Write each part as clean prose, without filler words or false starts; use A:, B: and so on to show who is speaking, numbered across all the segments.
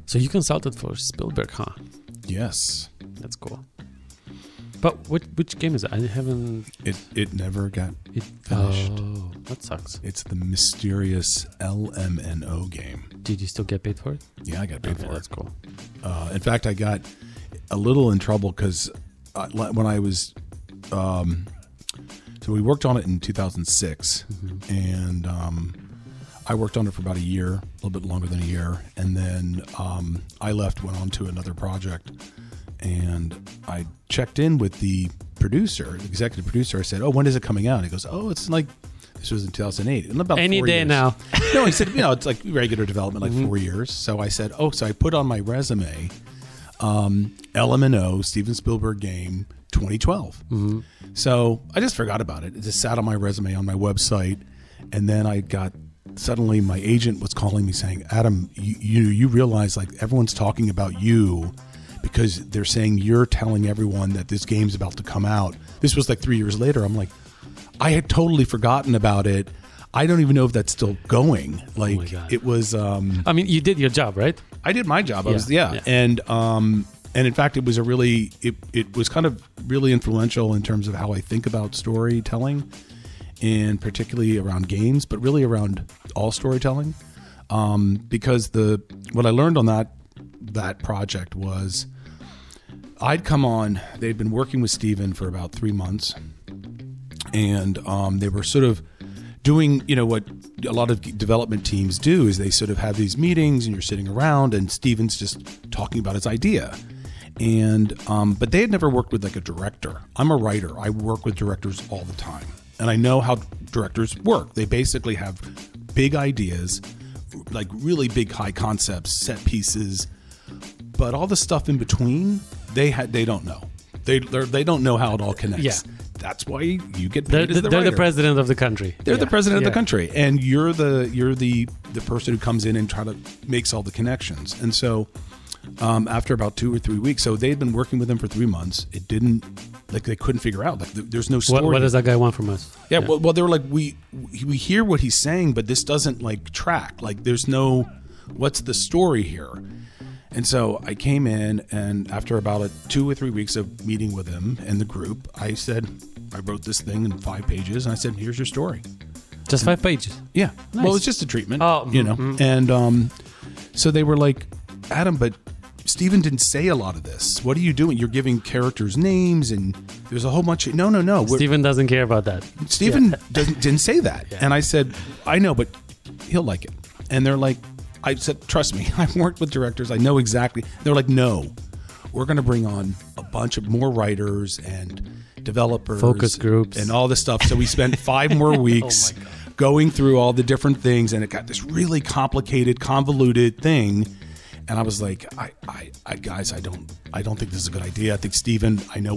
A: So you consulted for Spielberg, huh?
B: Yes.
A: That's cool. But which game is it? I haven't...
B: It never got finished.
A: Oh, that sucks.
B: It's the mysterious LMNO game.
A: Did you still get paid for it?
B: Yeah, I got paid for it.
A: That's cool.
B: In fact, I got a little in trouble because when I was... so we worked on it in 2006, and I worked on it for about a year, a little bit longer than a year, and then I left, went on to another project, and I checked in with the producer, the executive producer. I said, "Oh, when is it coming out?" And he goes, "Oh, it's like," this was in 2008, in about
A: any
B: 4
A: day
B: years.
A: now.
B: No, he said, it's like regular development, like 4 years. So I said, so I put on my resume, LMNO, Steven Spielberg game, 2012. So I just forgot about it. It just sat on my resume on my website, and then I got. Suddenly, my agent was calling me saying, "Adam, you realize like everyone's talking about you because they're saying you're telling everyone that this game's about to come out." This was like 3 years later. I'm like, I had totally forgotten about it. I don't even know if that's still going. Like it was.
A: I mean, you did your job, right?
B: I did my job. And in fact, it was a really it was kind of really influential in terms of how I think about storytelling. And particularly around games, but really around all storytelling, because what I learned on that project was I'd come on. They'd been working with Steven for about 3 months, and they were sort of doing what a lot of development teams do is they sort of have these meetings, and you're sitting around, and Steven's just talking about his idea. And but they had never worked with like a director. I'm a writer. I work with directors all the time. And I know how directors work. They basically have big ideas, like really big high concepts, set pieces, but all the stuff in between, they don't know. They don't know how it all connects.
A: Yeah.
B: That's why you get paid as the
A: They're
B: writer.
A: the president of the country.
B: They're the president of the country, and you're the person who comes in and makes all the connections. And so after about 2 or 3 weeks, so they'd been working with them for 3 months. It didn't. Like they couldn't figure out. Like there's no story.
A: What does that guy want from us?
B: Yeah. Well, they were like, we hear what he's saying, but this doesn't like track. Like there's no, what's the story here? And so I came in, and after about 2 or 3 weeks of meeting with him and the group, I said, I wrote this thing in 5 pages, and I said, here's your story.
A: Just 5 pages.
B: Yeah.
A: Nice.
B: Well, it's just a treatment.
A: Oh,
B: and so they were like, Adam, but Steven didn't say a lot of this. What are you doing? You're giving characters names, and there's a whole bunch of... No.
A: Steven doesn't care about that.
B: Steven didn't say that.
A: Yeah.
B: And I said, I know, but he'll like it. And they're like, I said, trust me, I've worked with directors. I know exactly. They're like, no, we're going to bring on a bunch of more writers and developers.
A: Focus groups.
B: And all this stuff. So we spent 5 more weeks going through all the different things, and it got this really complicated, convoluted thing. And I was like, I guys, I don't think this is a good idea. I think Steven, I know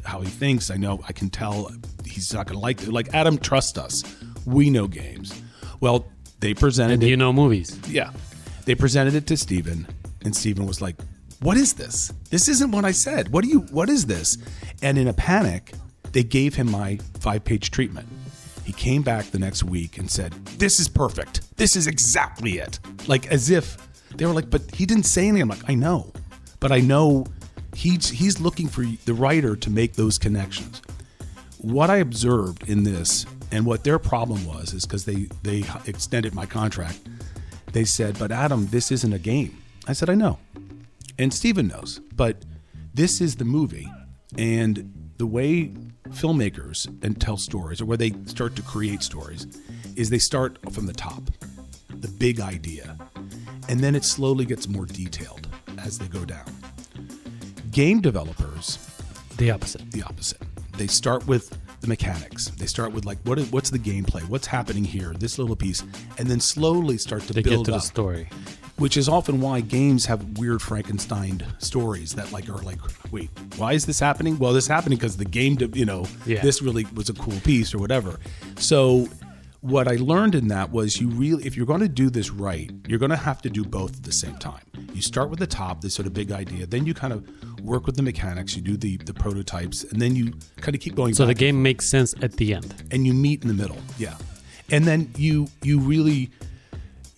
B: how he thinks. I know, I can tell he's not going to like it. Like, Adam, trust us. We know games. Well, they presented
A: it. You know movies.
B: Yeah. They presented it to Steven, and Steven was like, what is this? This isn't what I said. What is this? And in a panic, they gave him my 5-page treatment. He came back the next week and said, this is perfect. This is exactly it. Like, as if... They were like, but he didn't say anything. I'm like, I know. But I know he's looking for the writer to make those connections. What I observed in this, and what their problem was, is because they extended my contract. They said, but Adam, this isn't a game. I said, I know. And Steven knows. But this is the movie. And the way filmmakers and tell stories, or where they start to create stories, is they start from the top. The big idea. And then it slowly gets more detailed as they go down. Game developers,
A: the opposite.
B: They start with the mechanics. They start with like, what's the gameplay? What's happening here? This little piece, and then slowly start to build
A: get to
B: up,
A: the story.
B: Which is often why games have weird Frankenstein stories that like are like, wait, why is this happening? Well, this is happening because the game, this really was a cool piece or whatever. So. What I learned in that was if you're going to do this right, you're going to have to do both at the same time. You start with the top, this sort of big idea, then you kind of work with the mechanics, you do the prototypes, and then you kind of keep going.
A: So the game makes sense at the end.
B: And you meet in the middle, yeah. And then you really,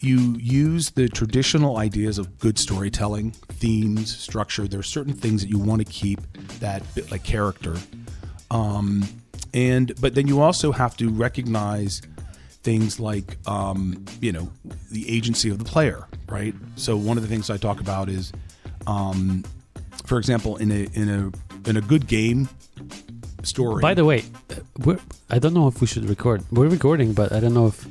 B: you use the traditional ideas of good storytelling, themes, structure. There are certain things that you want to keep, that bit like character, but then you also have to recognize things like the agency of the player, right? So one of the things I talk about is, for example, in a good game story.
A: By the way, I don't know if we should record. We're recording, but I don't know if.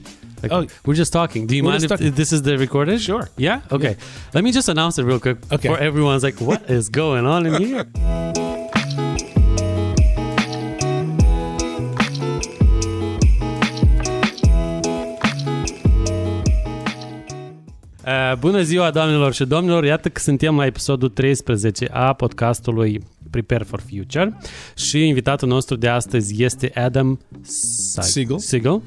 A: We're just talking. Do you mind if this is the recorded?
B: Sure.
A: Yeah? Okay. Yeah. Let me just announce it real quick before everyone's like, what is going on in here? Bună ziua, doamnelor și domnilor! Iată că suntem la episodul 13 a podcastului Prepare for Future și invitatul nostru de astăzi este Adam Sigel,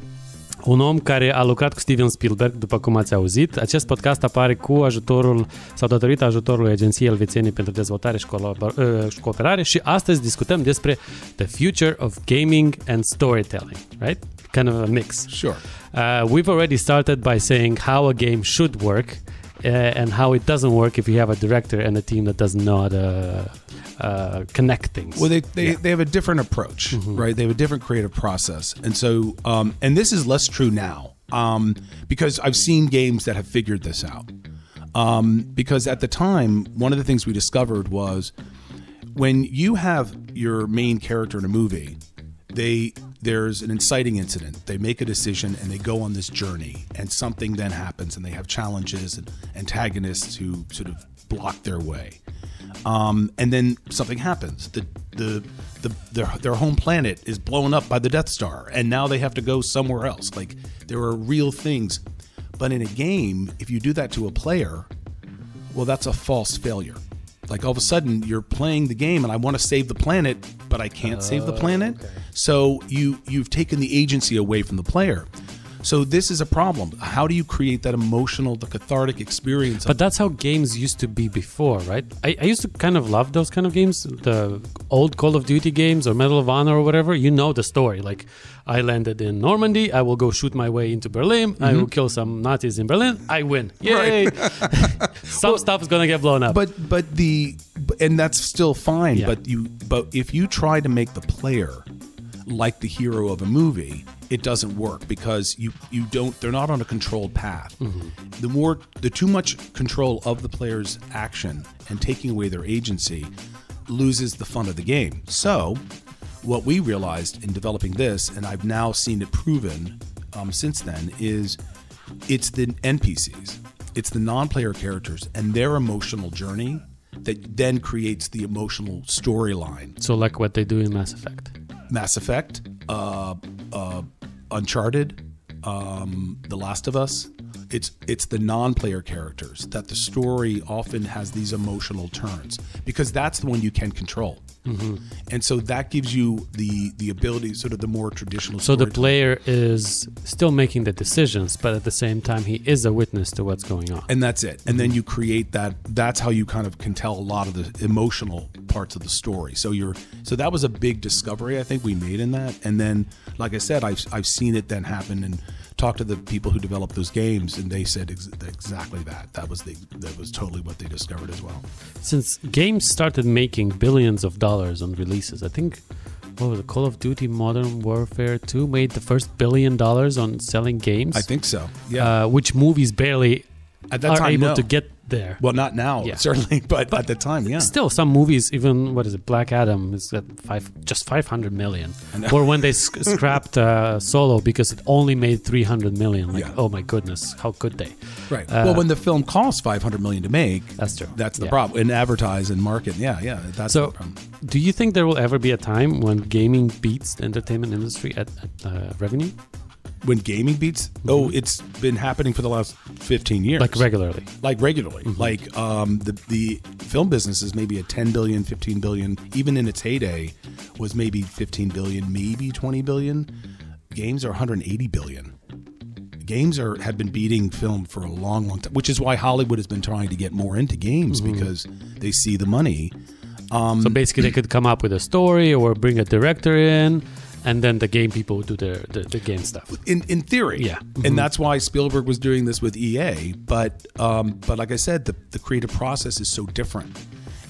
A: un om care a lucrat cu Steven Spielberg, după cum ați auzit. Acest podcast apare cu ajutorul sau datorită ajutorului Agenției Elvețiene pentru Dezvoltare și Cooperare și astăzi discutăm despre the future of gaming and storytelling, right? Kind of a mix.
B: Sure.
A: We've already started by saying how a game should work and how it doesn't work if you have a director and a team that doesn't know how to connect things.
B: Well, they have a different approach, right? They have a different creative process. And so, and this is less true now because I've seen games that have figured this out. Because at the time, one of the things we discovered was when you have your main character in a movie, there's an inciting incident. They make a decision and they go on this journey, and something then happens, and they have challenges and antagonists who sort of block their way. And then something happens. Their home planet is blown up by the Death Star, and now they have to go somewhere else. Like, there are real things. But in a game, if you do that to a player, well, that's a false failure. Like, all of a sudden, you're playing the game, and I want to save the planet, but I can't save the planet. Okay. So you've taken the agency away from the player. So this is a problem. How do you create that emotional, the cathartic experience?
A: But that's how games used to be before, right? I used to kind of love those kind of games, the old Call of Duty games or Medal of Honor or whatever. You know the story. Like, I landed in Normandy. I will go shoot my way into Berlin. I will kill some Nazis in Berlin. I win. Yay! Right. Some stuff is going to get blown up.
B: And that's still fine. Yeah. But if you try to make the player like the hero of a movie, it doesn't work because they're not on a controlled path. The too much control of the player's action and taking away their agency loses the fun of the game. So what we realized in developing this, and I've now seen it proven since then, is it's the NPCs, it's the non-player characters and their emotional journey that then creates the emotional storyline.
A: So like what they do in Mass Effect.
B: Uncharted, The Last of Us. It's the non-player characters that the story often has these emotional turns because that's the one you can control. And so that gives you the ability, sort of the more traditional.
A: So the player is still making the decisions, but at the same time, he is a witness to what's going on.
B: And that's it. And then you create that. That's how you kind of can tell a lot of the emotional parts of the story. So that was a big discovery I think we made in that. And then, like I said, I've seen it then happen and talked to the people who developed those games, and they said exactly that. That was totally what they discovered as well.
A: Since games started making billions of dollars on releases, I think the Call of Duty Modern Warfare 2 made the first $1 billion on selling games.
B: I think so. Yeah.
A: Which movies barely
B: at that time,
A: able to get there.
B: Well, not now, certainly, but at the time, yeah.
A: Still, some movies, even Black Adam is at just 500 million. Or when they scrapped Solo because it only made 300 million. Oh my goodness, how could they?
B: Right. Well, when the film costs 500 million to make,
A: that's true.
B: That's the problem. And advertise and market, that's the problem.
A: Do you think there will ever be a time when gaming beats the entertainment industry at revenue?
B: When gaming beats? Oh, it's been happening for the last 15 years.
A: Like regularly.
B: Like the film business is maybe a 10 billion, 15 billion, even in its heyday was maybe 15 billion, maybe 20 billion. Games are 180 billion. Games have been beating film for a long, long time, which is why Hollywood has been trying to get more into games because they see the money.
A: So basically they could come up with a story or bring a director in and then the game people do the game stuff.
B: In theory,
A: yeah,
B: and that's why Spielberg was doing this with EA. But like I said, the creative process is so different,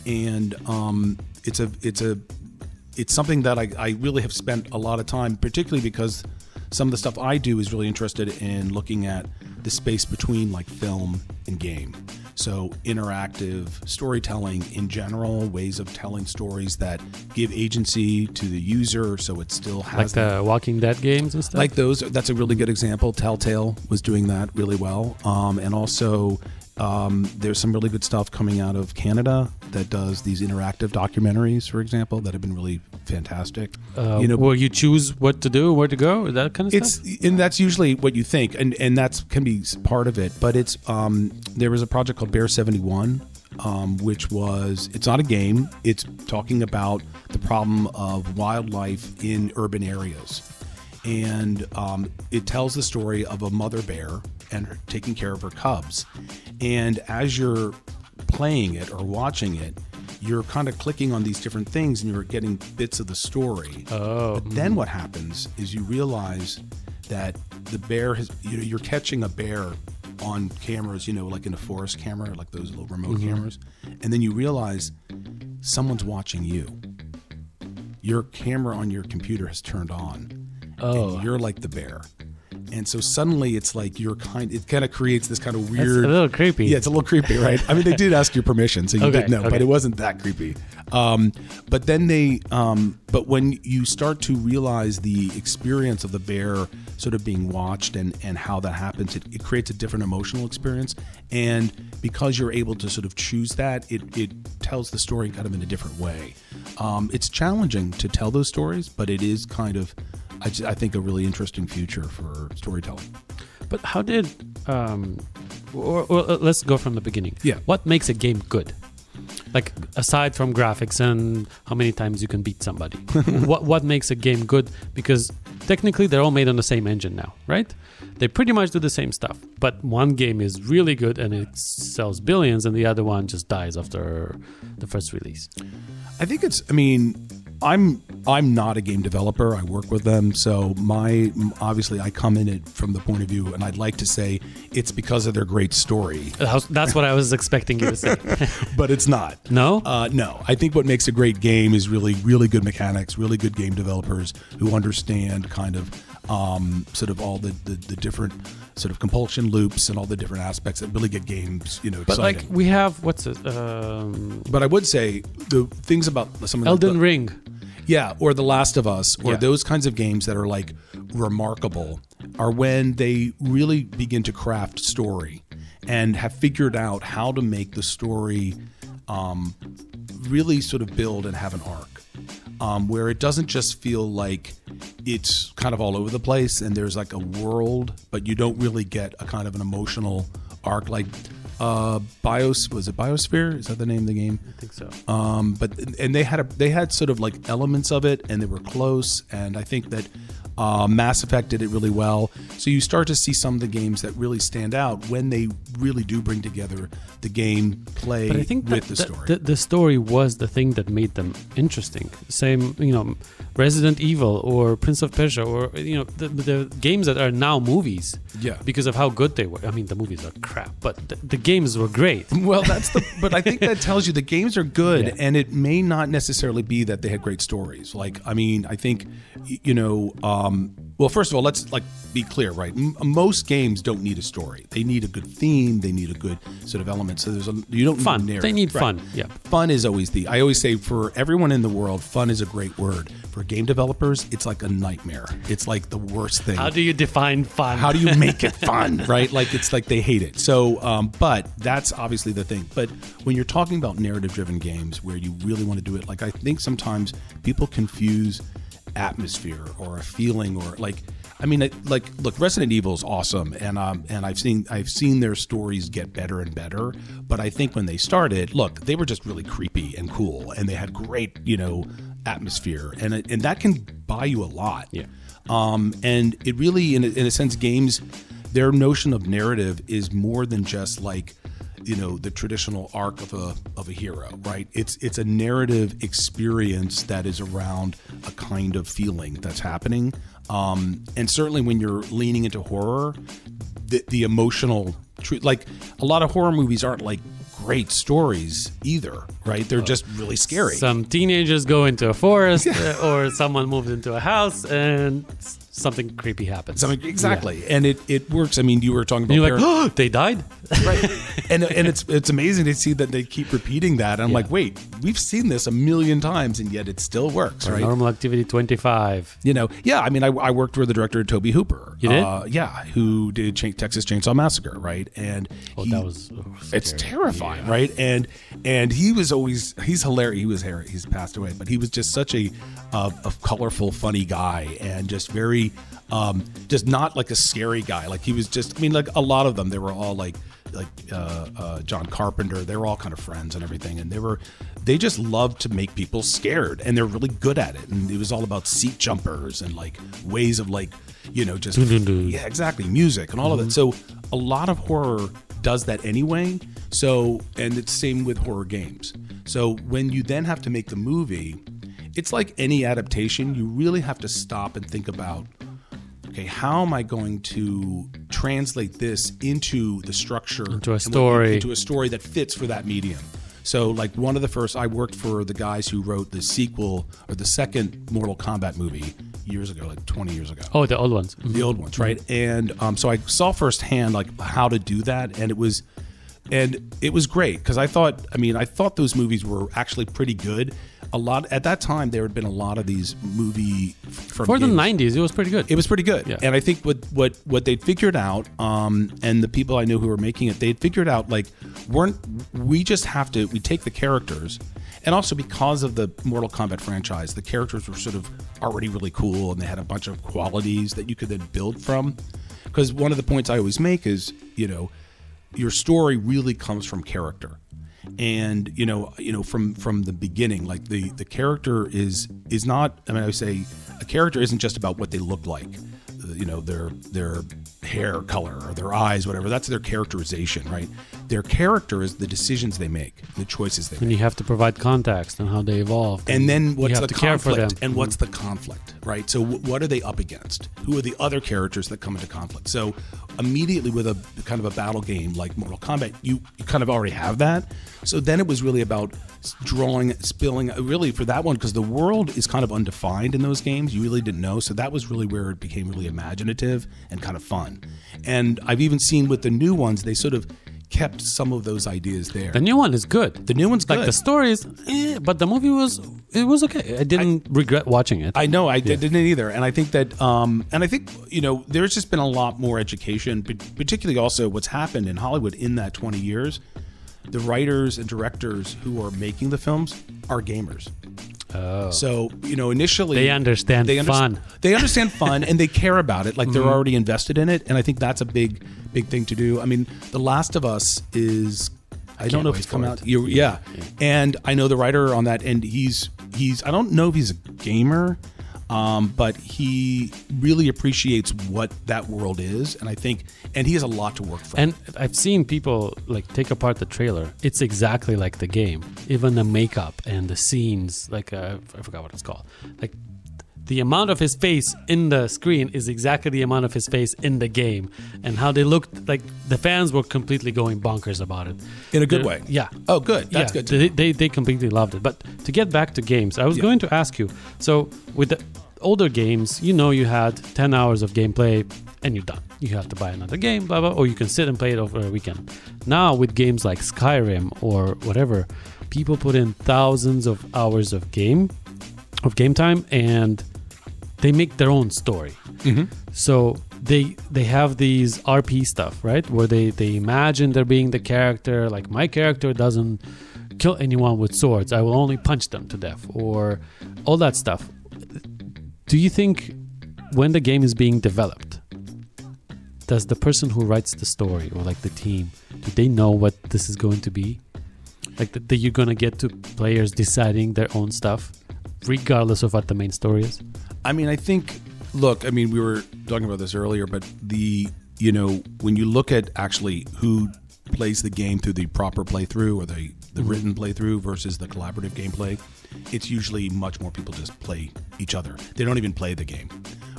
B: and it's something that I really have spent a lot of time, particularly because some of the stuff I do is really interested in looking at the space between like film and game. So interactive storytelling in general, ways of telling stories that give agency to the user, so it still has
A: like the Walking Dead games and stuff.
B: Like those, that's a really good example. Telltale was doing that really well, and also there's some really good stuff coming out of Canada that does these interactive documentaries, for example, that have been really fantastic.
A: Where you choose what to do, where to go, that kind of stuff.
B: And that's usually what you think, and that can be part of it. But it's there was a project called Bear 71, which was, it's not a game. It's talking about the problem of wildlife in urban areas. And it tells the story of a mother bear and her taking care of her cubs. And as you're playing it or watching it, you're kind of clicking on these different things and you're getting bits of the story.
A: Oh.
B: But then what happens is you realize that the bear has, you're catching a bear on cameras, like in a forest camera, like those little remote cameras. And then you realize someone's watching you. Your camera on your computer has turned on.
A: Oh.
B: And you're like the bear. And so suddenly it's like it kind of creates this kind of weird.
A: That's a little creepy.
B: Yeah, it's a little creepy, right? I mean, they did ask your permission, so you did know,
A: okay.
B: but it wasn't that creepy. But then but when you start to realize the experience of the bear sort of being watched and how that happens, it creates a different emotional experience. And because you're able to sort of choose that, it tells the story kind of in a different way. It's challenging to tell those stories, but it is kind of, I think, a really interesting future for storytelling.
A: But how did, or let's go from the beginning.
B: Yeah.
A: What makes a game good? Like, aside from graphics and how many times you can beat somebody, what makes a game good? Because technically they're all made on the same engine now, right? They pretty much do the same stuff, but one game is really good and it sells billions, and the other one just dies after the first release.
B: I think I'm not a game developer. I work with them, so obviously I come in it from the point of view, and I'd like to say it's because of their great story.
A: That's what I was expecting you to say.
B: But it's not.
A: No?
B: No. I think what makes a great game is really, really good mechanics, really good game developers who understand kind of sort of all the different sort of compulsion loops and all the different aspects that really get games, exciting.
A: But like we have, what's it?
B: But I would say the things about some of
A: Elden Ring.
B: Yeah, or The Last of Us, or those kinds of games that are like remarkable are when they really begin to craft story and have figured out how to make the story really sort of build and have an arc, where it doesn't just feel like it's kind of all over the place and there's like a world, but you don't really get a kind of an emotional arc like was it Biosphere? Is that the name of the game?
A: I think so.
B: And they had sort of like elements of it, and they were close. And I think that Mass Effect did it really well. So you start to see some of the games that really stand out when they really do bring together the gameplay with the story.
A: The story was the thing that made them interesting. Same, Resident Evil or Prince of Persia, or the games that are now movies.
B: Yeah.
A: Because of how good they were. I mean, the movies are crap, but the games were great.
B: Well, but I think that tells you the games are good, and it may not necessarily be that they had great stories. Like, I mean, I think, well, first of all, let's be clear, right? Most games don't need a story. They need a good theme. They need a good sort of element. So you don't
A: fun.
B: need
A: They need fun. Yeah.
B: Fun is always I always say for everyone in the world, fun is a great word. For game developers, it's like a nightmare. It's like the worst thing.
A: How do you define fun?
B: How do you make it fun, right? Like, it's like they hate it. So, but that's obviously the thing. But when you're talking about narrative-driven games where you really want to do it, like, I think sometimes people confuse atmosphere or a feeling, or look, Resident Evil is awesome, and I've seen their stories get better and better. But I think when they started, they were just really creepy and cool, and they had great, atmosphere, and that can buy you a lot.
A: Yeah.
B: And it really, in a sense, games, their notion of narrative is more than just like, the traditional arc of a hero, right? It's a narrative experience that is around a kind of feeling that's happening. And certainly when you're leaning into horror, the emotional truth, like a lot of horror movies aren't like great stories either, right? They're just really scary.
A: Some teenagers go into a forest or someone moves into a house and something creepy happens.
B: Exactly. Yeah. And it works. I mean, you were talking about
A: you're like, oh, they died?
B: Right. and it's amazing to see that they keep repeating that. And I'm like, wait, we've seen this a million times and yet it still works, right?
A: Normal Activity 25.
B: I mean, I worked with the director Toby Hooper.
A: You did?
B: Who did Texas Chainsaw Massacre, right? And
A: that was
B: it's terrifying, right? And he's hilarious. He's passed away, but he was just such a colorful, funny guy and just very just not like a scary guy. Like he was just, I mean, like a lot of them, they were all like John Carpenter. They were all kind of friends and everything, and they just loved to make people scared, and they're really good at it. And it was all about seat jumpers and like ways of like, just yeah, exactly, music and all of that. So a lot of horror does that anyway. So, and it's same with horror games. So when you then have to make the movie, it's like any adaptation. You really have to stop and think about, okay, how am I going to translate this into the structure,
A: into a story
B: that fits for that medium? So, like one of the first, I worked for the guys who wrote the sequel or the second Mortal Kombat movie years ago, like 20 years ago.
A: Oh, the old ones.
B: The old ones, right? And so I saw firsthand like how to do that, and it was great because I thought those movies were actually pretty good. A lot at that time, there had been a lot of these movie from
A: for
B: games.
A: the 90s. It was pretty good.
B: It was pretty good,
A: yeah.
B: And I think what they'd figured out, and the people I knew who were making it, they'd figured out like we take the characters, and also because of the Mortal Kombat franchise, the characters were sort of already really cool, and they had a bunch of qualities that you could then build from. Because one of the points I always make is, your story really comes from character. And from the beginning, like the character is not, I mean, I would say a character isn't just about what they look like, their hair color or their eyes, whatever. That's their characterization, right? Their character is the decisions they make, the choices they make.
A: And you have to provide context on how they evolved.
B: And then what's the conflict?
A: And
B: what's the conflict, right? So what are they up against? Who are the other characters that come into conflict? So immediately with a kind of a battle game like Mortal Kombat, you kind of already have that. So then it was really about spilling really for that one, because the world is kind of undefined in those games. You really didn't know. So that was really where it became really imaginative and kind of fun. And I've even seen with the new ones, they sort of kept some of those ideas there.
A: The new one is good.
B: The new one's good.
A: Like the story is, but the movie was okay. I didn't regret watching it.
B: I know, didn't either. And I think that, there's just been a lot more education, but particularly also what's happened in Hollywood in that 20 years. The writers and directors who are making the films are gamers.
A: Oh.
B: So, initially
A: they understand fun.
B: They understand fun and they care about it. Like they're already invested in it. And I think that's a big thing to do. I mean, The Last of Us is, I don't know if it's come out. Yeah. And I know the writer on that, and he's I don't know if he's a gamer, but he really appreciates what that world is. And I think, and he has a lot to work from.
A: And I've seen people like take apart the trailer. It's exactly like the game. Even the makeup and the scenes, like I forgot what it's called. Like the amount of his face in the screen is exactly the amount of his face in the game. And how they looked, like the fans were completely going bonkers about it.
B: In a good way.
A: Yeah.
B: Oh, good. That's good.
A: They completely loved it. But to get back to games, I was going to ask you, so with the older games, you had 10 hours of gameplay and you're done. You have to buy another game, blah, blah, or you can sit and play it over a weekend. Now with games like Skyrim or whatever, people put in thousands of hours of game time, and they make their own story.
B: Mm-hmm.
A: So they have these RP stuff, right? Where they imagine they're being the character, like my character doesn't kill anyone with swords. I will only punch them to death, or all that stuff. Do you think when the game is being developed, does the person who writes the story or like the team, do they know what this is going to be? Like that you're going to get to players deciding their own stuff regardless of what the main story is?
B: I mean, I think, look, I mean, we were talking about this earlier, but when you look at actually who plays the game through the proper playthrough or the written playthrough versus the collaborative gameplay, it's usually much more people just play each other. They don't even play the game,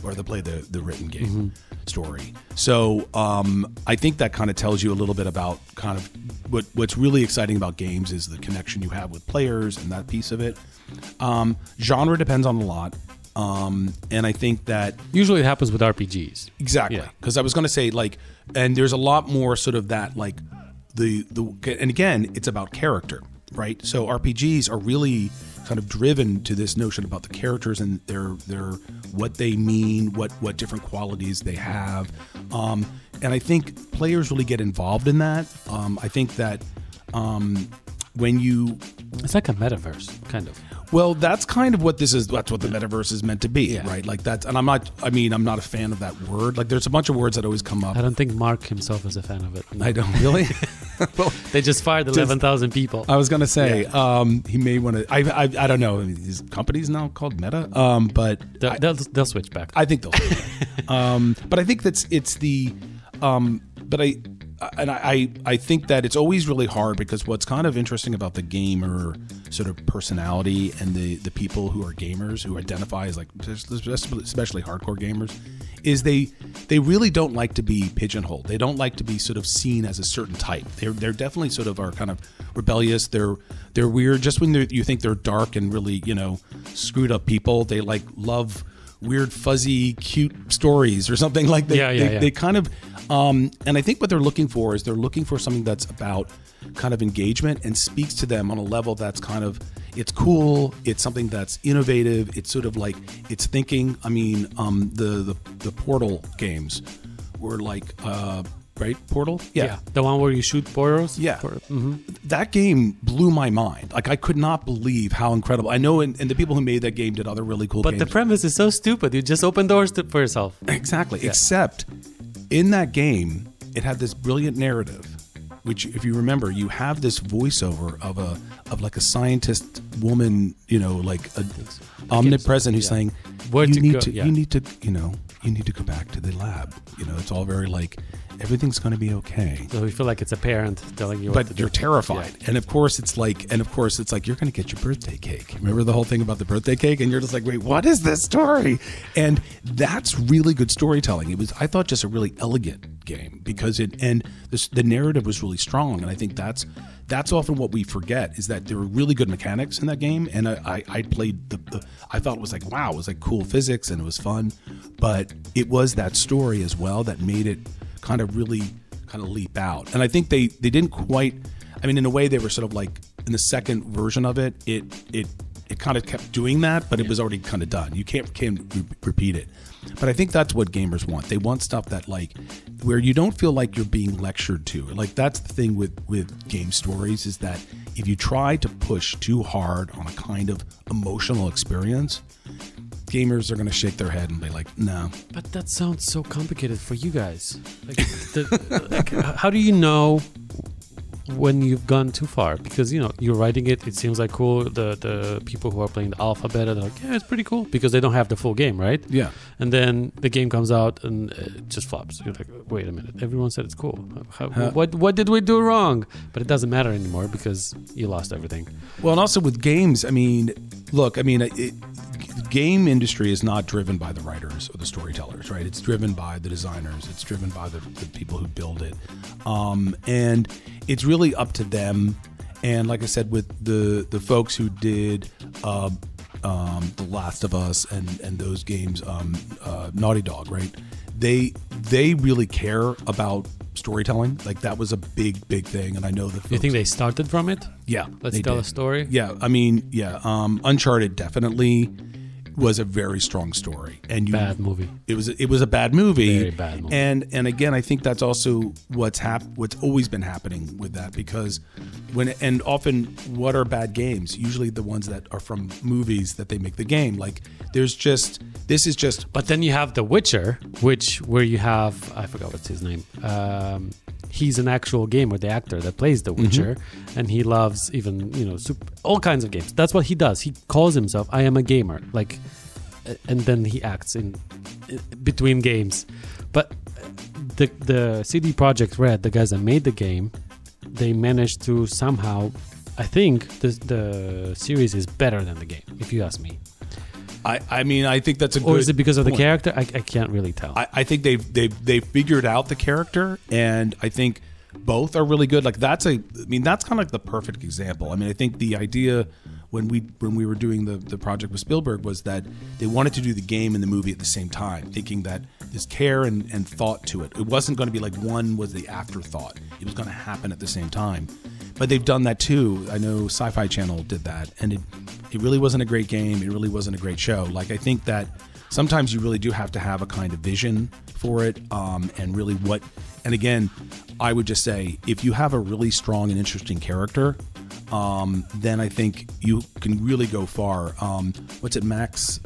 B: or they play the written game story. So I think that kind of tells you a little bit about kind of what's really exciting about games is the connection you have with players and that piece of it. Genre depends on a lot. And I think that
A: usually it happens with RPGs.
B: Exactly. Because I was going to say, like, and there's a lot more sort of that, like, and again, it's about character, right? So RPGs are really kind of driven to this notion about the characters and their what they mean, what different qualities they have. And I think players really get involved in that. I think that when you...
A: It's like a metaverse, kind of.
B: Well, that's kind of what this is. That's what the metaverse is meant to be, right? Like that. And I'm not a fan of that word. Like there's a bunch of words that always come up.
A: I don't think Mark himself is a fan of it.
B: No. I don't really.
A: Well, they just fired 11,000 people.
B: I was going to say, he may want to, I don't know. I mean, his company's now called Meta. But
A: they'll switch back.
B: I think they'll switch. But I think it's the, I think that it's always really hard because what's kind of interesting about the gamer sort of personality and the people who are gamers who identify as like especially hardcore gamers is they really don't like to be pigeonholed. They don't like to be sort of seen as a certain type. They're definitely sort of are kind of rebellious. They're weird. Just when you think they're dark and really screwed up people, they like love weird, fuzzy, cute stories or something like that. They kind of, and I think what they're looking for is they're looking for something that's about kind of engagement and speaks to them on a level that's kind of, it's cool. It's something that's innovative. It's sort of like, it's thinking. I mean, the Portal games were like, right? Portal? Yeah.
A: The one where you shoot portals?
B: Yeah. That game blew my mind. Like, I could not believe how incredible. I know, and the people who made that game did other really cool games.
A: But the premise is so stupid. You just open doors for yourself.
B: Exactly. Yeah. Except, in that game, it had this brilliant narrative, which, if you remember, you have this voiceover of like a scientist woman, like omnipresent who's saying, you need to go back to the lab. It's all very like, everything's going to be okay.
A: So you feel like it's a parent telling you,
B: but you're terrified. Yeah. And of course it's like, you're going to get your birthday cake. Remember the whole thing about the birthday cake? And you're just like, wait, what is this story? And that's really good storytelling. It was, I thought, just a really elegant game because the narrative was really strong. And I think that's often what we forget is that there were really good mechanics in that game. And I played I thought it was like, wow, it was like cool physics and it was fun. But it was that story as well that made it kind of leap out. And I think they didn't quite, I mean, in a way they were sort of like in the second version of it kind of kept doing that, but it was already kind of done. You can't repeat it. But I think that's what gamers want. They want stuff that like where you don't feel like you're being lectured to. Like that's the thing with game stories is that if you try to push too hard on a kind of emotional experience, gamers are going to shake their head and be like, no.
A: But that sounds so complicated for you guys. Like, how do you know when you've gone too far? Because, you're writing it seems like cool. The people who are playing the alpha beta, they're like, yeah, it's pretty cool because they don't have the full game, right?
B: Yeah.
A: And then the game comes out and it just flops. You're like, wait a minute. Everyone said it's cool. What did we do wrong? But it doesn't matter anymore because you lost everything.
B: Well, and also with games, I mean, look, game industry is not driven by the writers or the storytellers, right? It's driven by the designers. It's driven by the people who build it. And it's really up to them. And like I said, with the folks who did The Last of Us and those games, Naughty Dog, right? They really care about storytelling. Like that was a big thing. And I know that
A: you think they started from it?
B: Yeah.
A: Let's tell a story.
B: Yeah. I mean, yeah. Uncharted definitely was a very strong story, and
A: bad movie.
B: It was a bad movie,
A: very bad movie.
B: And again, I think that's also what's always been happening with that because often what are bad games? Usually the ones that are from movies that they make the game. Like this is just.
A: But then you have The Witcher, where you have I forgot what's his name. He's an actual gamer, the actor that plays The Witcher, and he loves even all kinds of games. That's what he does. He calls himself "I am a gamer," like, and then he acts in between games. But the CD Projekt Red, the guys that made the game, they managed to somehow. I think the series is better than the game, if you ask me.
B: I mean, I think that's a good.
A: Or is it because of
B: point.
A: the character? I can't really tell.
B: I think they've figured out the character, and I think both are really good. Like that's kind of like the perfect example. I mean, I think the idea when we were doing the project with Spielberg was that they wanted to do the game and the movie at the same time, thinking that there's care and thought to it. It wasn't going to be like one was the afterthought. It was going to happen at the same time. But they've done that too. I know Sci-Fi Channel did that, and it really wasn't a great game. It really wasn't a great show. Like I think that sometimes you really do have to have a kind of vision for it, and really what. And again, I would just say if you have a really strong and interesting character, then I think you can really go far. What's it, Max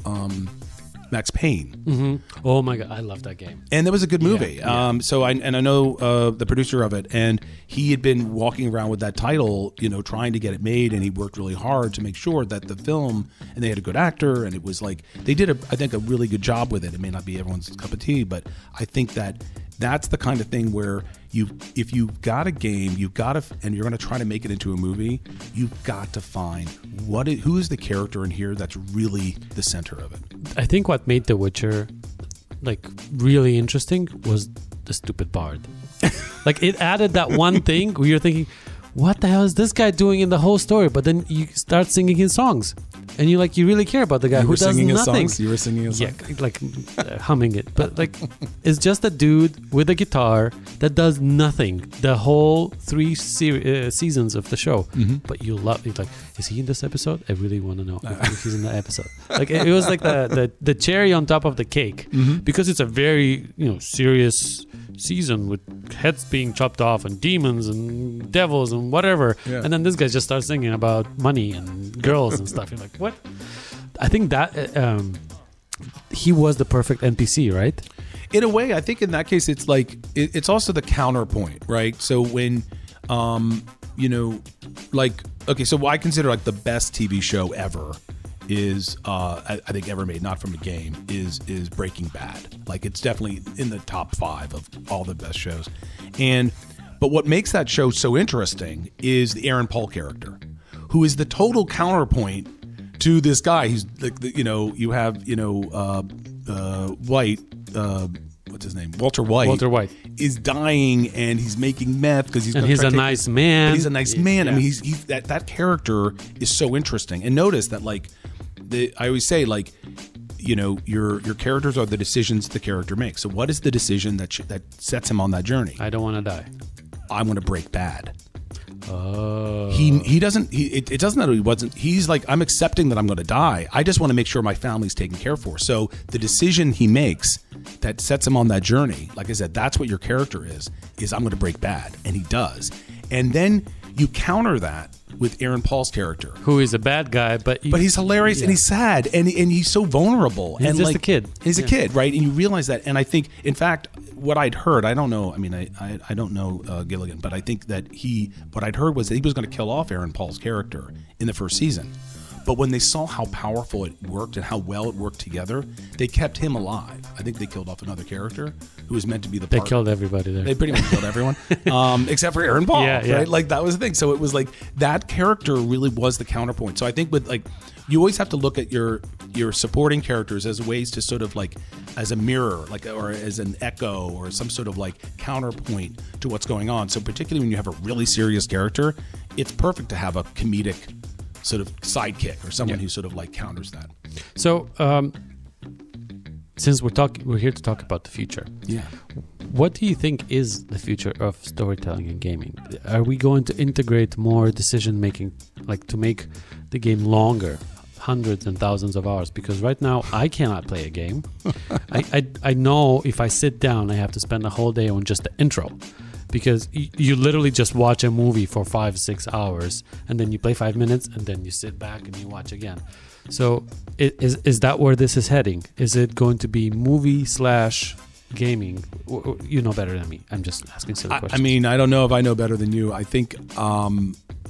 B: Payne?
A: Mm-hmm. Oh my God, I love that game.
B: And that was a good movie.
A: Yeah.
B: So I know the producer of it, and he had been walking around with that title, trying to get it made, and he worked really hard to make sure that the film, and they had a good actor, and it was like they did I think a really good job with it. It may not be everyone's cup of tea, but I think that's the kind of thing where if you've got a game, and you're going to try to make it into a movie, you've got to find who is the character in here that's really the center of it.
A: I think what made The Witcher like really interesting was the stupid bard. Like it added that one thing where you're thinking, what the hell is this guy doing in the whole story? But then you start singing his songs, and you really care about the guy who does nothing.
B: You were singing his songs?
A: Yeah, like humming it. But like, it's just a dude with a guitar that does nothing the whole 3 seasons of the show. Mm-hmm. But you love it. Like, is he in this episode? I really want to know if he's in the episode. Like it was like the cherry on top of the cake, mm-hmm. because it's a very serious season with heads being chopped off and demons and devils and whatever, and then this guy just starts singing about money and girls and stuff. You're like, what? I think that he was the perfect NPC, right?
B: In a way, I think in that case, it's like it's also the counterpoint, right? So when like, okay, so what I consider like the best TV show ever is I think ever made, not from a game, is Breaking Bad. Like it's definitely in the top 5 of all the best shows. But what makes that show so interesting is the Aaron Paul character, who is the total counterpoint to this guy. He's like, you have White. What's his name? Walter White is dying, and he's making meth because he's
A: a nice man.
B: He's a nice man. Yeah. I mean, he's that character is so interesting. And notice that, like, I always say, like, your characters are the decisions the character makes. So what is the decision that sets him on that journey?
A: I don't want to die.
B: I want to break bad.
A: Oh.
B: He doesn't. It doesn't matter. He wasn't. He's like, I'm accepting that I'm going to die. I just want to make sure my family's taken care for. So the decision he makes that sets him on that journey, like I said, that's what your character is I'm going to break bad, and he does. And then you counter that with Aaron Paul's character,
A: who is a bad guy, but
B: he's hilarious, and he's sad, and he's so vulnerable.
A: He's
B: and
A: just a kid.
B: He's a kid, right? And you realize that. And I think, in fact, what I'd heard, I don't know. I mean, I don't know Gilligan, but I think that what I'd heard was that he was going to kill off Aaron Paul's character in the first season. But when they saw how powerful it worked and how well it worked together, they kept him alive. I think they killed off another character who was meant to be the
A: They killed everybody there.
B: They pretty much killed everyone, except for Aaron Paul, right? Like, that was the thing. So it was like that character really was the counterpoint. So I think with, like, you always have to look at your supporting characters as ways to sort of, like, as a mirror, like, or as an echo or some sort of, like, counterpoint to what's going on. So particularly when you have a really serious character, it's perfect to have a comedic sort of sidekick or someone who sort of, like, counters that.
A: So since we're here to talk about the future, what do you think is the future of storytelling and gaming? Are we going to integrate more decision making, like to make the game longer, hundreds and thousands of hours? Because right now I cannot play a game. I know if I sit down, I have to spend a whole day on just the intro. Because you literally just watch a movie for 5-6 hours, and then you play 5 minutes, and then you sit back and you watch again. So is that where this is heading? Is it going to be movie/gaming? You know better than me. I'm just asking silly questions.
B: I mean, I don't know if I know better than you. I think,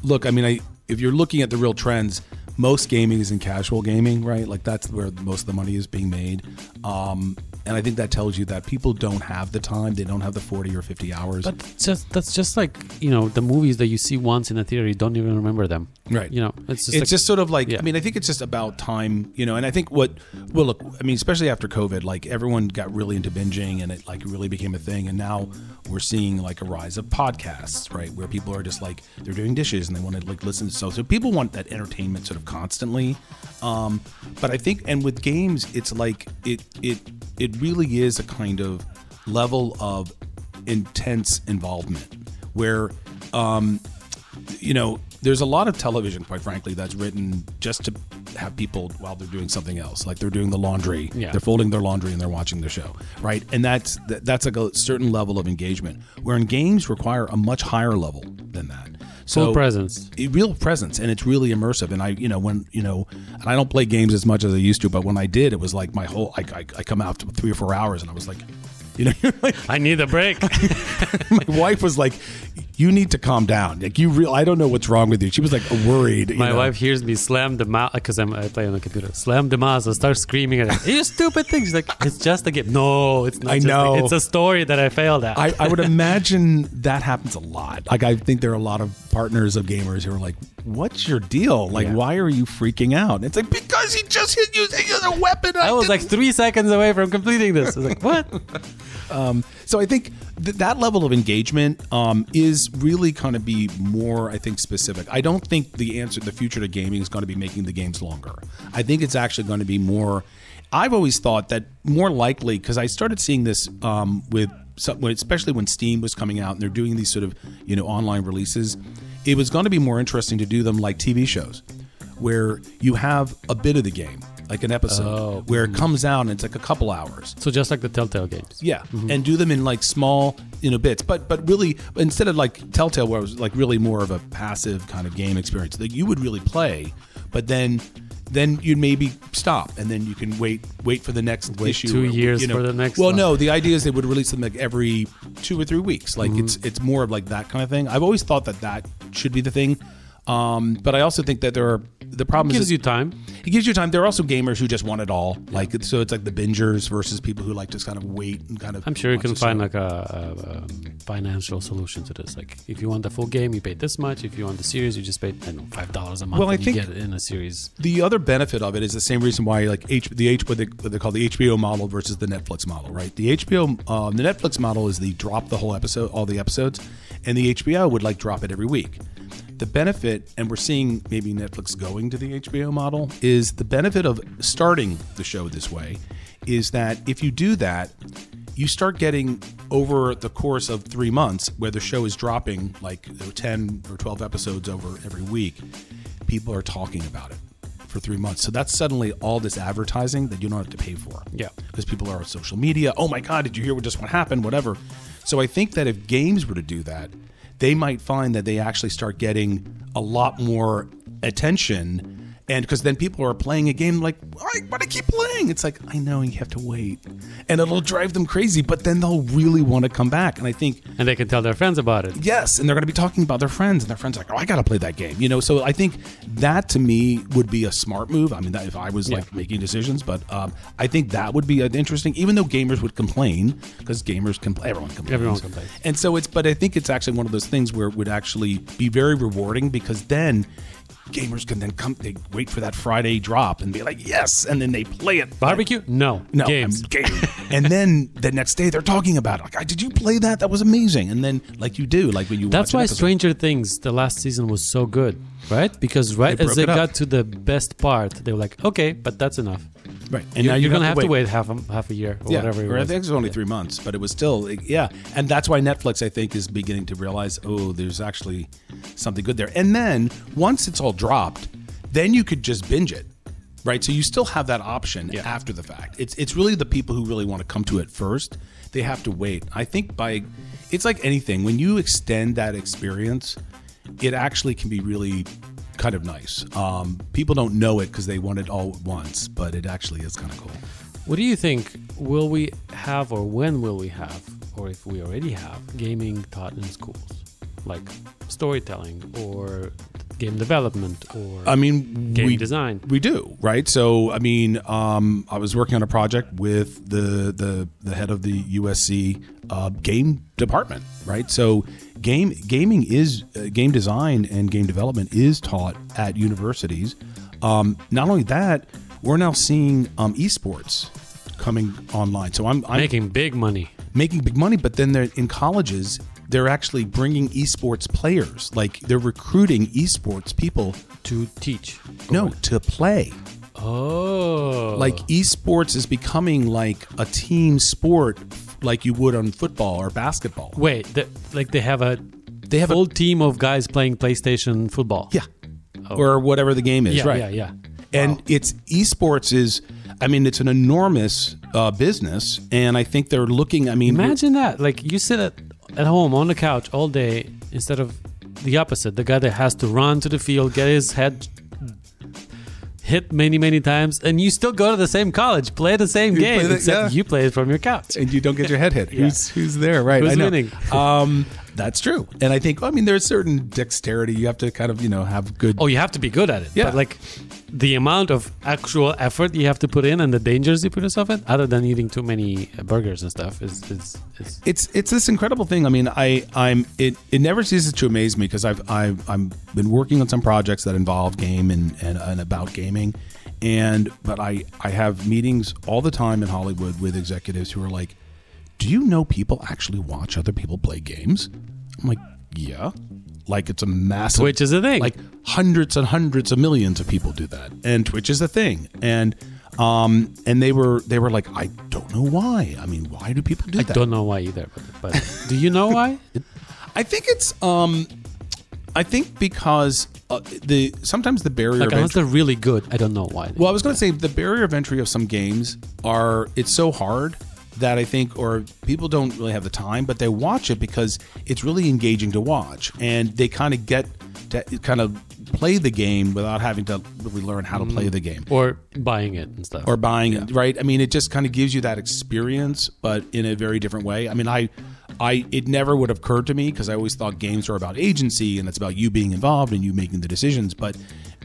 B: look, I mean, if you're looking at the real trends, most gaming is in casual gaming, right? Like that's where most of the money is being made. And I think that tells you that people don't have the time. They don't have the 40 or 50 hours.
A: But that's just like, the movies that you see once in a theater, you don't even remember them.
B: Right.
A: It's
B: just sort of like, I mean, I think it's just about time, and I think look, I mean, especially after COVID, like everyone got really into binging and it like really became a thing. And now we're seeing like a rise of podcasts, right? Where people are just like, they're doing dishes and they want to like listen to stuff. So people want that entertainment sort of constantly. But I think, and with games, it's like, it really is a kind of level of intense involvement where, there's a lot of television, quite frankly, that's written just to have people while they're doing something else, like they're doing the laundry, they're folding their laundry and they're watching the show, right? And that's like a certain level of engagement, wherein games require a much higher level than that. So
A: real presence, and it's really immersive. And and I don't play games as much as I used to, but when I did, it was like my whole. I come out to 3 or 4 hours, and I was like, you're like, I need a break.
B: My wife was like, you need to calm down. Like I don't know what's wrong with you. She was like worried.
A: My wife hears me slam the mouse because I play on the computer. Slam the mouse and start screaming at her. You stupid thing. She's like, it's just a game. No, it's not. It's a story that I failed at.
B: I would imagine that happens a lot. Like I think there are a lot of partners of gamers who are like, what's your deal? Like, why are you freaking out? And it's like, because he just hit you as a weapon.
A: I was like 3 seconds away from completing this. I was like, what?
B: So I think that level of engagement is really going to be more, I think, specific. I don't think the future to gaming is going to be making the games longer. I think it's actually going to be more. I've always thought that more likely, because I started seeing this especially when Steam was coming out and they're doing these sort of online releases, it was going to be more interesting to do them like TV shows, where you have a bit of the game, like an episode, where it comes out and it's like a couple hours.
A: So just like the Telltale games.
B: Yeah, and do them in like small, bits. But really, instead of like Telltale, where it was like really more of a passive kind of game experience that you would really play, but then you'd maybe stop, and then you can wait for the next issue.
A: 2 years for the next
B: one.
A: one.
B: No, the idea is they would release them like every 2 or 3 weeks. Like it's more of like that kind of thing. I've always thought that should be the thing. But I also think that the problem
A: gives you time.
B: It gives you time. There are also gamers who just want it all. Like so, it's like the bingers versus people who like just kind of wait and kind of.
A: I'm sure you can find like a financial solution to this. Like if you want the full game, you pay this much. If you want the series, you just pay $5 a month.
B: Well, I think
A: you get it in a series.
B: The other benefit of it is the same reason why like what they call the HBO model versus the Netflix model, right? The Netflix model is the drop the whole episode, all the episodes, and the HBO would like drop it every week. The benefit, and we're seeing maybe Netflix going to the HBO model, is the benefit of starting the show this way is that if you do that, you start getting over the course of 3 months where the show is dropping like 10 or 12 episodes over every week, people are talking about it for 3 months. So that's suddenly all this advertising that you don't have to pay for.
A: Yeah.
B: Because people are on social media. Oh my God, did you hear what happened? Whatever. So I think that if games were to do that, they might find that they actually start getting a lot more attention. And because then people are playing a game like, why do I keep playing? It's like, I know, you have to wait. And it'll drive them crazy, but then they'll really want to come back. And I think...
A: And they can tell their friends about it.
B: Yes, and they're going to be talking about their friends. And their friends are like, I got to play that game. So I think that, to me, would be a smart move. I mean, that if I was like making decisions. But I think that would be interesting, even though gamers would complain, because gamers complain. Everyone complains.
A: Everyone complains.
B: And so but I think it's actually one of those things where it would actually be very rewarding, because then... gamers can then they wait for that Friday drop and be like, yes, and then they play it.
A: Barbecue? No. Games.
B: And then the next day they're talking about it. Like, did you play that? That was amazing. And then like you do, like when you
A: That's why Stranger Things, the last season was so good, right? Because as they got to the best part, they were like, okay, but that's enough.
B: Right.
A: And now you're going to have to wait half a year or whatever it was.
B: I think it was only 3 months, but it was still, And that's why Netflix, I think, is beginning to realize, there's actually something good there. And then once it's all dropped, then you could just binge it, right? So you still have that option after the fact. It's really the people who really want to come to it first. They have to wait. I think it's like anything. When you extend that experience, it actually can be really kind of nice. People don't know it because they want it all at once, but it actually is kind of cool.
A: What do you think? Will we have, or when will we have, or if we already have, gaming taught in schools? Like storytelling or game development or game design.
B: We do, right? So, I mean, I was working on a project with the head of the USC game department, right? So, gaming is game design and game development is taught at universities. Not only that, we're now seeing esports coming online. So I'm
A: making big money.
B: But then they're in colleges. They're actually bringing esports players. Like they're recruiting esports people
A: to teach.
B: No, to play.
A: Oh,
B: like esports is becoming like a team sport, like you would on football or basketball.
A: Wait, they have a full team of guys playing PlayStation football.
B: Yeah, or whatever the game is.
A: Yeah,
B: right.
A: Yeah.
B: And it's esports is. I mean, it's an enormous business, and I think they're looking. I mean,
A: imagine that. Like you sit at home on the couch all day instead of the opposite, the guy that has to run to the field, get his head hit many times, and you still go to the same college, play the same game, except you play it from your couch.
B: And you don't get your head hit.
A: Yeah.
B: Who's there, right?
A: Who's winning?
B: That's true. And I think, there's certain dexterity. You have to kind of, have good...
A: Oh, you have to be good at it. Yeah. But like the amount of actual effort you have to put in and the dangers you put yourself in, other than eating too many burgers and stuff, is
B: it's this incredible thing. I mean, it never ceases to amaze me because I've been working on some projects that involve game and about gaming, but I have meetings all the time in Hollywood with executives who are like, do you know people actually watch other people play games? I'm like, yeah. Like it's a massive...
A: Twitch is a thing.
B: Like hundreds and hundreds of millions of people do that. And Twitch is a thing. And they were like, I don't know why. I mean, why do people do that?
A: I don't know why either. But do you know why?
B: I think it's... I think because sometimes the barrier of
A: unless they're really good, I don't know why.
B: Well, I was going to say the barrier of entry of some games it's so hard that I think, or people don't really have the time, but they watch it because it's really engaging to watch, and they kind of get to kind of play the game without having to really learn how to play the game.
A: Or buying it and stuff.
B: Or buying it, right? I mean, it just kind of gives you that experience, but in a very different way. I mean, it never would have occurred to me because I always thought games were about agency and it's about you being involved and you making the decisions, but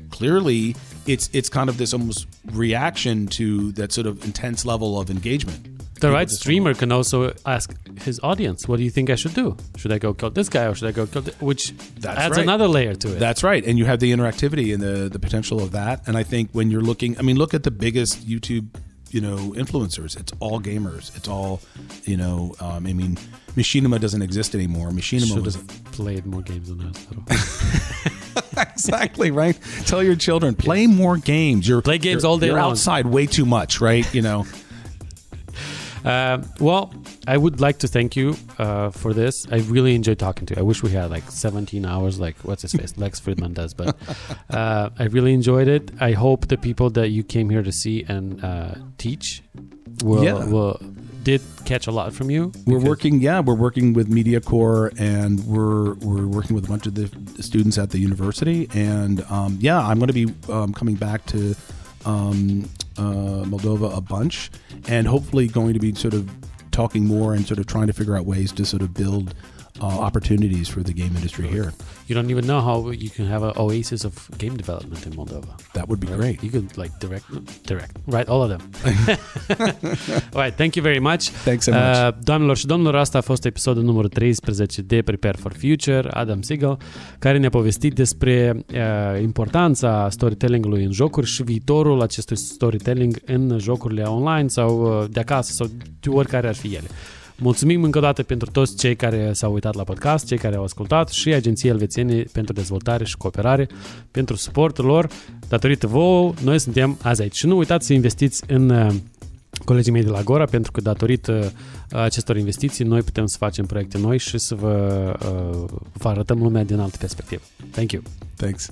B: clearly it's kind of this almost reaction to that sort of intense level of engagement.
A: The right streamer can also ask his audience, what do you think I should do? Should I go kill this guy or should I go kill this? Which adds another layer to it.
B: That's right. And you have the interactivity and the potential of that. And I think when you're looking, I mean, look at the biggest YouTube, influencers. It's all gamers. It's all, I mean, Machinima doesn't exist anymore. Machinima
A: should have played more games than that.
B: Exactly, right? Tell your children, play more games.
A: Play games all day long.
B: You're outside way too much, right?
A: Well, I would like to thank you for this. I really enjoyed talking to you. I wish we had like 17 hours, like what's his face, Lex Friedman does. But I really enjoyed it. I hope the people that you came here to see and teach did catch a lot from you.
B: We're working with MediaCore, and we're working with a bunch of the students at the university. And I'm going to be coming back to Moldova a bunch, and hopefully going to be sort of talking more and sort of trying to figure out ways to sort of build opportunities for the game industry here.
A: You don't even know how you can have an oasis of game development in Moldova.
B: That would be great.
A: You could like direct, right? All of them. All right, thank you very much.
B: Thanks so much.
A: Doamnelor și domnilor, asta a fost episodul numărul 13 de Prepare for Future, Adam Sigel, care ne-a povestit despre importanța storytelling-ului în jocuri și viitorul acestui storytelling în jocurile online sau de acasă sau de oricare ar fi ele. Mulțumim încă o dată pentru toți cei care s-au uitat la podcast, cei care au ascultat și Agenției Elvețiene pentru Dezvoltare și Cooperare pentru suportul lor. Datorită vouă, noi suntem azi aici. Și nu uitați să investiți în colegii mei de la Agora, pentru că datorită acestor investiții noi putem să facem proiecte noi și să vă arătăm lumea din altă perspectivă. Thank you.
B: Thanks.